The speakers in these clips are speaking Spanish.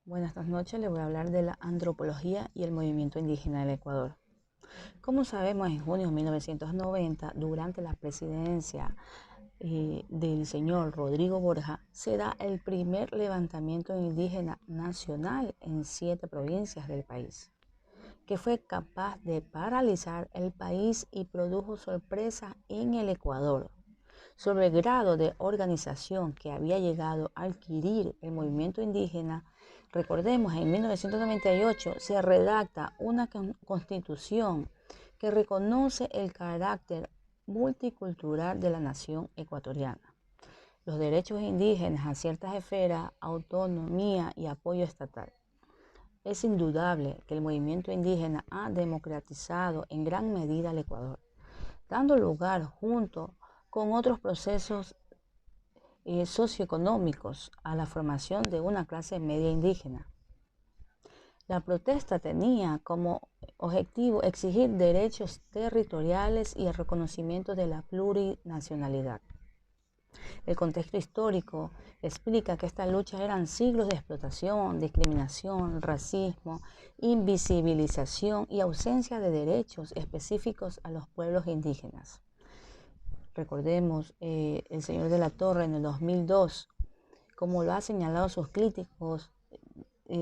Buenas noches, les voy a hablar de la antropología y el movimiento indígena del Ecuador. Como sabemos, en junio de 1990, durante la presidencia del señor Rodrigo Borja, se da el primer levantamiento indígena nacional en 7 provincias del país, que fue capaz de paralizar el país y produjo sorpresa en el Ecuador sobre el grado de organización que había llegado a adquirir el movimiento indígena. Recordemos, en 1998 se redacta una constitución que reconoce el carácter multicultural de la nación ecuatoriana, los derechos indígenas a ciertas esferas, autonomía y apoyo estatal. Es indudable que el movimiento indígena ha democratizado en gran medida el Ecuador, dando lugar junto con otros procesos socioeconómicos a la formación de una clase media indígena. La protesta tenía como objetivo exigir derechos territoriales y el reconocimiento de la plurinacionalidad. El contexto histórico explica que estas luchas eran siglos de explotación, discriminación, racismo, invisibilización y ausencia de derechos específicos a los pueblos indígenas. Recordemos, el señor de la Torre en el 2002, como lo ha señalado sus críticos,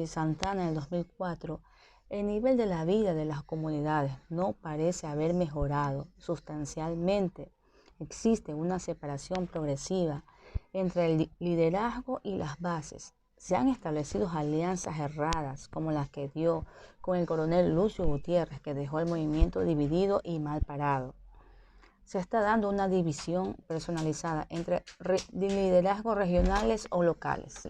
Santana en el 2004, el nivel de la vida de las comunidades no parece haber mejorado sustancialmente. Existe una separación progresiva entre el liderazgo y las bases. Se han establecido alianzas erradas, como las que dio con el coronel Lucio Gutiérrez, que dejó el movimiento dividido y mal parado. Se está dando una división personalizada entre liderazgos regionales o locales.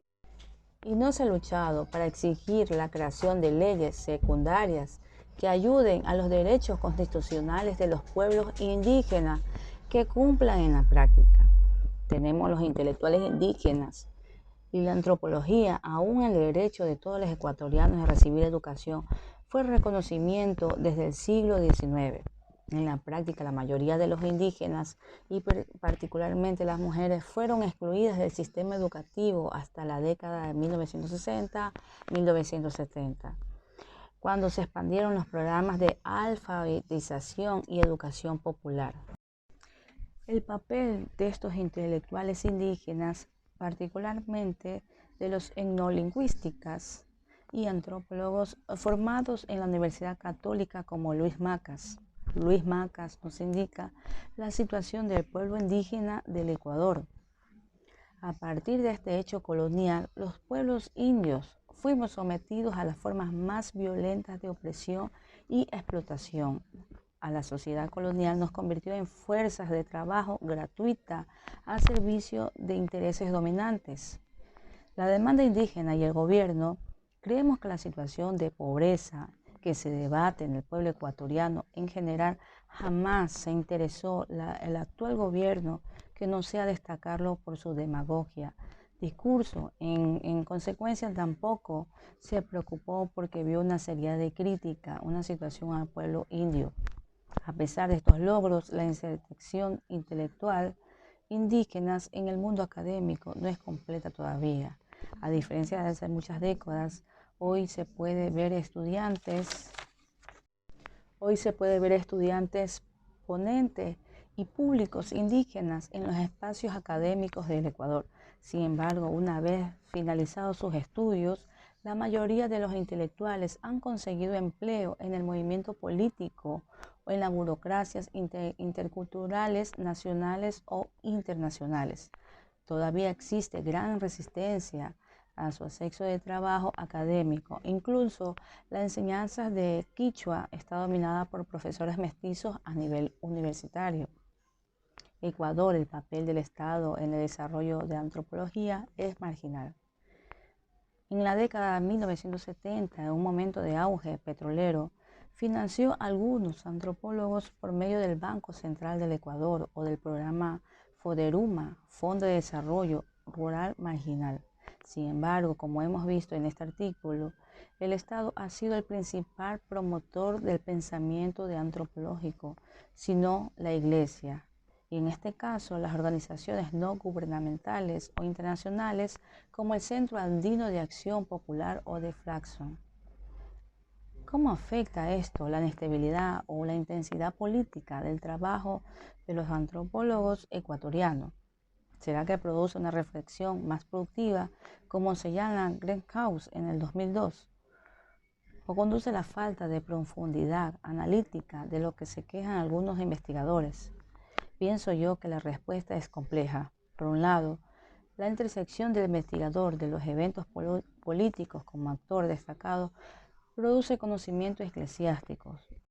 Y no se ha luchado para exigir la creación de leyes secundarias que ayuden a los derechos constitucionales de los pueblos indígenas que cumplan en la práctica. Tenemos los intelectuales indígenas y la antropología, aún el derecho de todos los ecuatorianos a recibir educación, fue reconocimiento desde el siglo XIX. En la práctica, la mayoría de los indígenas y particularmente las mujeres fueron excluidas del sistema educativo hasta la década de 1960-1970, cuando se expandieron los programas de alfabetización y educación popular. El papel de estos intelectuales indígenas, particularmente de los etnolingüistas y antropólogos formados en la Universidad Católica como Luis Macas. Luis Macas nos indica la situación del pueblo indígena del Ecuador. A partir de este hecho colonial, los pueblos indios fuimos sometidos a las formas más violentas de opresión y explotación. A la sociedad colonial nos convirtió en fuerzas de trabajo gratuita al servicio de intereses dominantes. La demanda indígena y el gobierno, creemos que la situación de pobreza que se debate en el pueblo ecuatoriano en general jamás se interesó el actual gobierno, que no sea destacarlo por su demagogia, discurso. En consecuencia, tampoco se preocupó porque vio una seriedad de crítica, una situación al pueblo indio. A pesar de estos logros, la inserción intelectual indígenas en el mundo académico no es completa todavía. A diferencia de hace muchas décadas, hoy se puede ver estudiantes ponentes y públicos indígenas en los espacios académicos del Ecuador. Sin embargo, una vez finalizados sus estudios, la mayoría de los intelectuales han conseguido empleo en el movimiento político o en las burocracias interculturales nacionales o internacionales. Todavía existe gran resistencia a su acceso de trabajo académico. Incluso la enseñanza de Quichua está dominada por profesores mestizos a nivel universitario. Ecuador, el papel del Estado en el desarrollo de antropología es marginal. En la década de 1970, en un momento de auge petrolero, financió a algunos antropólogos por medio del Banco Central del Ecuador o del programa FODERUMA, Fondo de Desarrollo Rural Marginal. Sin embargo, como hemos visto en este artículo, el Estado ha sido el principal promotor del pensamiento antropológico, sino la Iglesia. y en este caso las organizaciones no gubernamentales o internacionales como el Centro Andino de Acción Popular o de Flaxo. ¿Cómo afecta esto la inestabilidad o la intensidad política del trabajo de los antropólogos ecuatorianos? ¿Será que produce una reflexión más productiva, como señala Greg House en el 2002? ¿O conduce a la falta de profundidad analítica de lo que se quejan algunos investigadores? Pienso yo que la respuesta es compleja. Por un lado, la intersección del investigador de los eventos políticos como actor destacado produce conocimientos eclesiásticos.